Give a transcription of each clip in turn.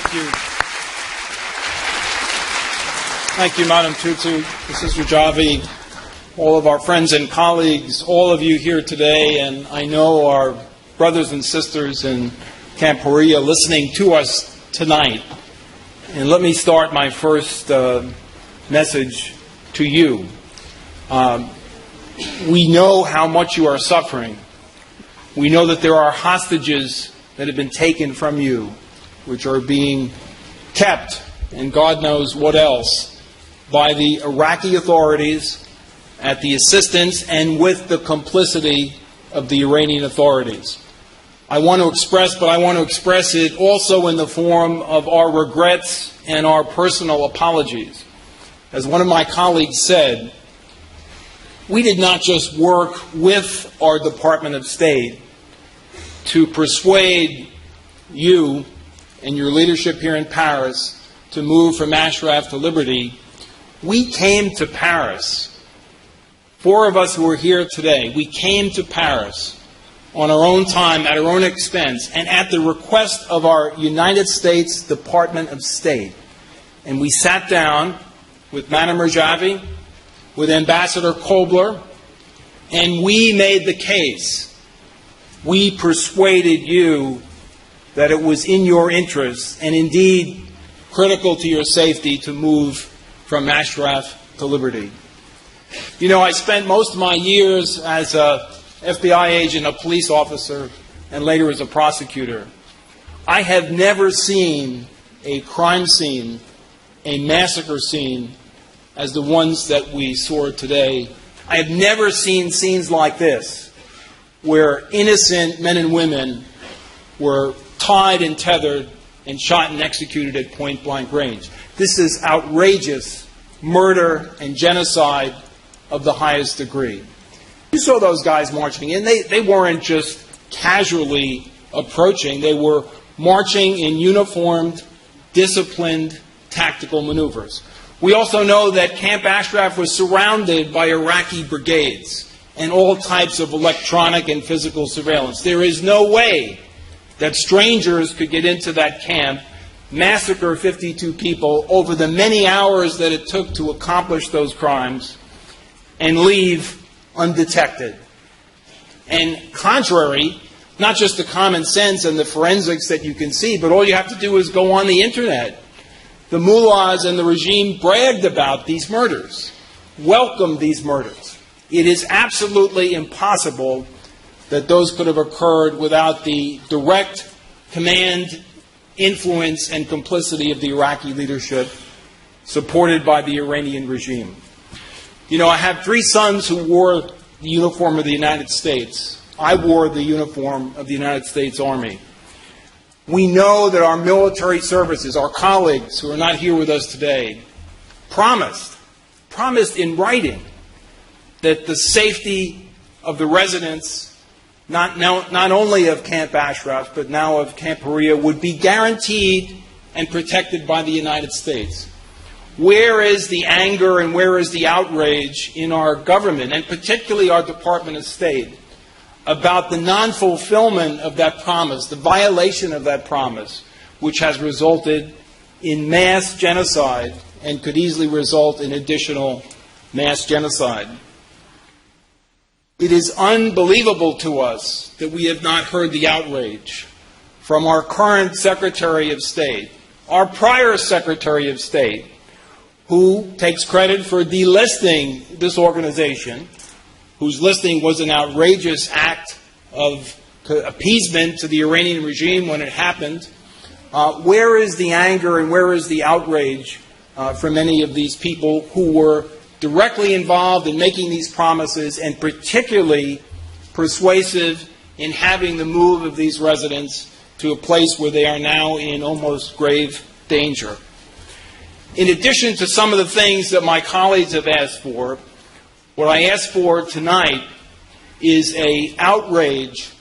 Thank you. Thank you, Madam Tutu, Sister Javi, all of our friends and colleagues, all of you here today, and I know our brothers and sisters in Camp Perea listening to us tonight. And let me start my first message to you. We know how much you are suffering. We know that there are hostages that have been taken from you, which are being kept, and God knows what else, by the Iraqi authorities at the assistance and with the complicity of the Iranian authorities. I want to express it also in the form of our regrets and our personal apologies. As one of my colleagues said, we did not just work with our Department of State to persuade you and your leadership here in Paris to move from Ashraf to liberty. We came to Paris. 4 of us who are here today, we came to Paris on our own time, at our own expense, and at the request of our United States Department of State. And we sat down with Madame Rajavi, with Ambassador Kobler, and we made the case. We persuaded you that it was in your interest, and indeed critical to your safety, to move from Ashraf to liberty. You know, I spent most of my years as a FBI agent, a police officer, and later as a prosecutor. I have never seen a crime scene, a massacre scene, as the ones that we saw today. I have never seen scenes like this, where innocent men and women were tied and tethered and shot and executed at point-blank range. This is outrageous murder and genocide of the highest degree. You saw those guys marching in. They weren't just casually approaching. They were marching in uniformed, disciplined, tactical maneuvers. We also know that Camp Ashraf was surrounded by Iraqi brigades and all types of electronic and physical surveillance. There is no way that strangers could get into that camp, massacre 52 people over the many hours that it took to accomplish those crimes, and leave undetected. And contrary, not just to common sense and the forensics that you can see, but all you have to do is go on the internet. The mullahs and the regime bragged about these murders, welcomed these murders. It is absolutely impossible that those could have occurred without the direct command, influence, and complicity of the Iraqi leadership, supported by the Iranian regime. You know, I have 3 sons who wore the uniform of the United States. I wore the uniform of the United States Army. We know that our military services, our colleagues who are not here with us today, promised in writing that the safety of the residents, not only of Camp Ashraf, but now of Camp Perea, would be guaranteed and protected by the United States. Where is the anger and where is the outrage in our government, and particularly our Department of State, about the non-fulfillment of that promise, the violation of that promise, which has resulted in mass genocide and could easily result in additional mass genocide? It is unbelievable to us that we have not heard the outrage from our current Secretary of State, our prior Secretary of State, who takes credit for delisting this organization, whose listing was an outrageous act of appeasement to the Iranian regime when it happened. Where is the anger and where is the outrage from many of these people who were directly involved in making these promises, and particularly persuasive in having the move of these residents to a place where they are now in almost grave danger? In addition to some of the things that my colleagues have asked for, what I ask for tonight is an outrage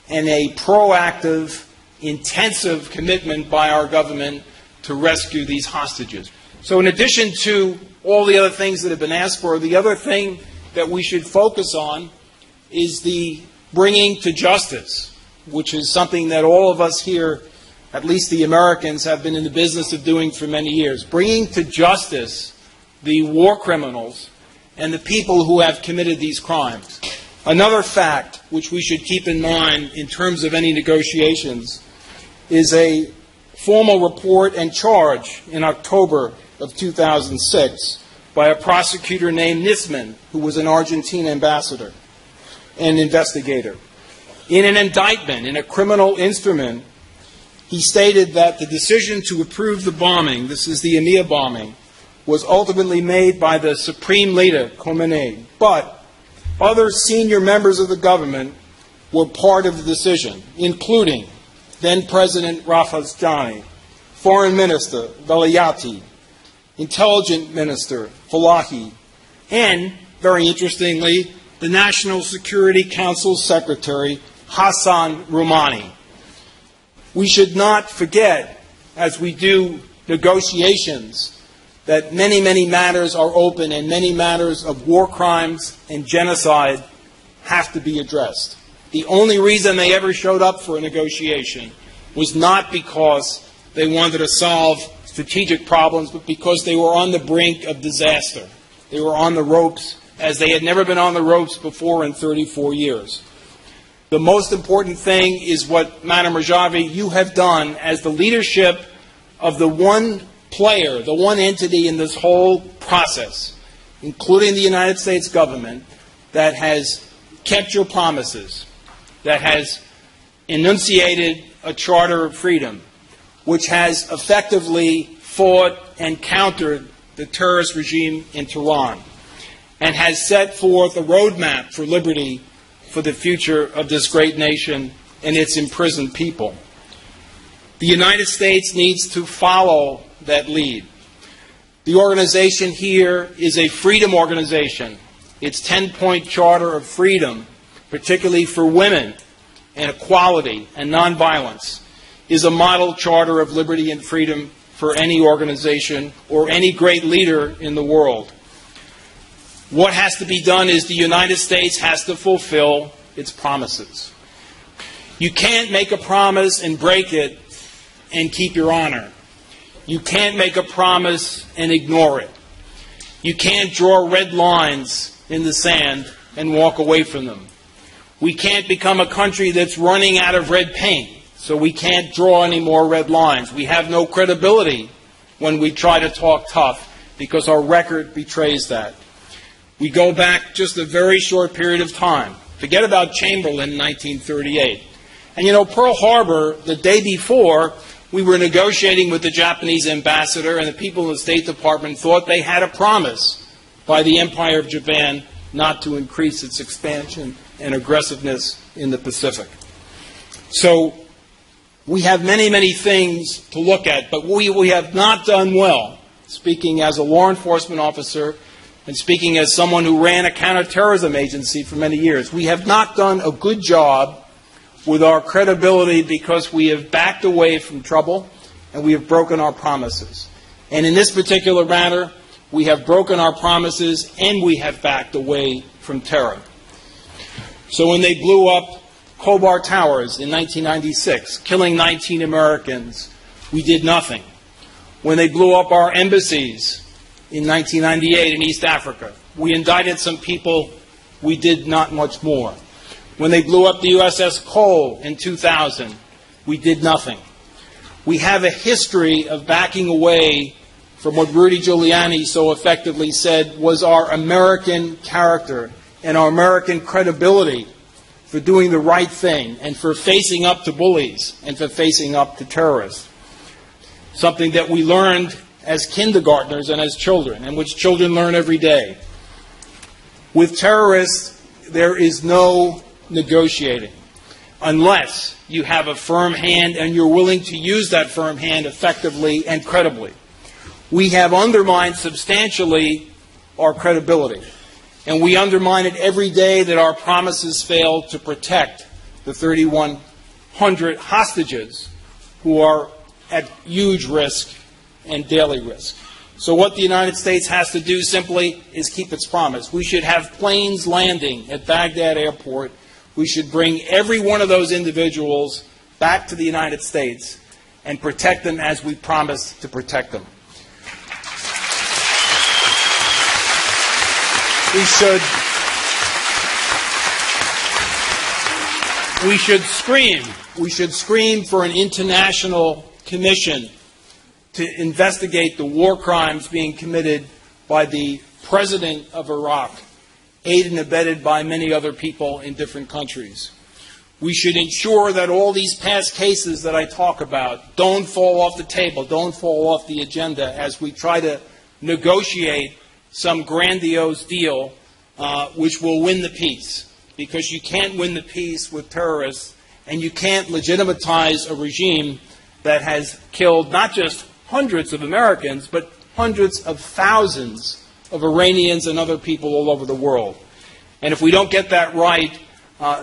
and a proactive, intensive commitment by our government to rescue these hostages. So in addition to all the other things that have been asked for, the other thing that we should focus on is the bringing to justice, which is something that all of us here at least the Americans, have been in the business of doing for many years, bringing to justice the war criminals and the people who have committed these crimes. Another fact which we should keep in mind in terms of any negotiations is a formal report and charge in October of 2006 by a prosecutor named Nisman, who was an Argentine ambassador and investigator. In an indictment, in a criminal instrument, he stated that the decision to approve the bombing, this is the EMEA bombing, was ultimately made by the supreme leader, Khomeini. But other senior members of the government were part of the decision, including then-President Rafsanjani, Foreign Minister Velayati, Intelligence Minister Falahi, and, very interestingly, the National Security Council Secretary Hassan Rouhani. We should not forget, as we do negotiations, that many, many matters are open and many matters of war crimes and genocide have to be addressed. The only reason they ever showed up for a negotiation was not because they wanted to solve strategic problems, but because they were on the brink of disaster. They were on the ropes as they had never been on the ropes before in 34 years. The most important thing is what, Madam Rajavi, you have done as the leadership of the one player, the one entity in this whole process, including the United States government, that has kept your promises, that has enunciated a charter of freedom, which has effectively fought and countered the terrorist regime in Tehran, and has set forth a roadmap for liberty for the future of this great nation and its imprisoned people. The United States needs to follow that lead. The organization here is a freedom organization. Its 10-point charter of freedom, particularly for women and equality and nonviolence, is a model charter of liberty and freedom for any organization or any great leader in the world. What has to be done is the United States has to fulfill its promises. You can't make a promise and break it and keep your honor. You can't make a promise and ignore it. You can't draw red lines in the sand and walk away from them. We can't become a country that's running out of red paint, so we can't draw any more red lines. We have no credibility when we try to talk tough because our record betrays that. We go back just a very short period of time. Forget about Chamberlain in 1938. And you know, Pearl Harbor, the day before, we were negotiating with the Japanese ambassador, and the people in the State Department thought they had a promise by the Empire of Japan not to increase its expansion and aggressiveness in the Pacific. So we have many, many things to look at, but we have not done well, speaking as a law enforcement officer and speaking as someone who ran a counterterrorism agency for many years. We have not done a good job with our credibility because we have backed away from trouble and we have broken our promises. And in this particular matter, we have broken our promises and we have backed away from terror. So when they blew up Khobar Towers in 1996, killing 19 Americans, we did nothing. When they blew up our embassies in 1998 in East Africa, we indicted some people, we did not much more. When they blew up the USS Cole in 2000, we did nothing. We have a history of backing away from what Rudy Giuliani so effectively said was our American character and our American credibility for doing the right thing and for facing up to bullies and for facing up to terrorists. Something that we learned as kindergartners and as children, and which children learn every day. With terrorists, there is no negotiating unless you have a firm hand and you're willing to use that firm hand effectively and credibly. We have undermined substantially our credibility, and we undermine it every day that our promises fail to protect the 3,100 hostages who are at huge risk and daily risk. So what the United States has to do simply is keep its promise. We should have planes landing at Baghdad Airport. We should bring every one of those individuals back to the United States, and protect them as we promised to protect them. We should scream for an international commission to investigate the war crimes being committed by the president of Iraq, aided and abetted by many other people in different countries. We should ensure that all these past cases that I talk about don't fall off the table, don't fall off the agenda as we try to negotiate some grandiose deal which will win the peace. Because you can't win the peace with terrorists, and you can't legitimatize a regime that has killed not just hundreds of Americans, but hundreds of thousands of Iranians and other people all over the world. And if we don't get that right,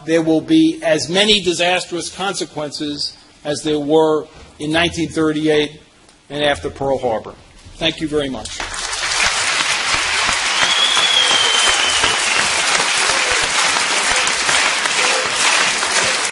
there will be as many disastrous consequences as there were in 1938 and after Pearl Harbor. Thank you very much.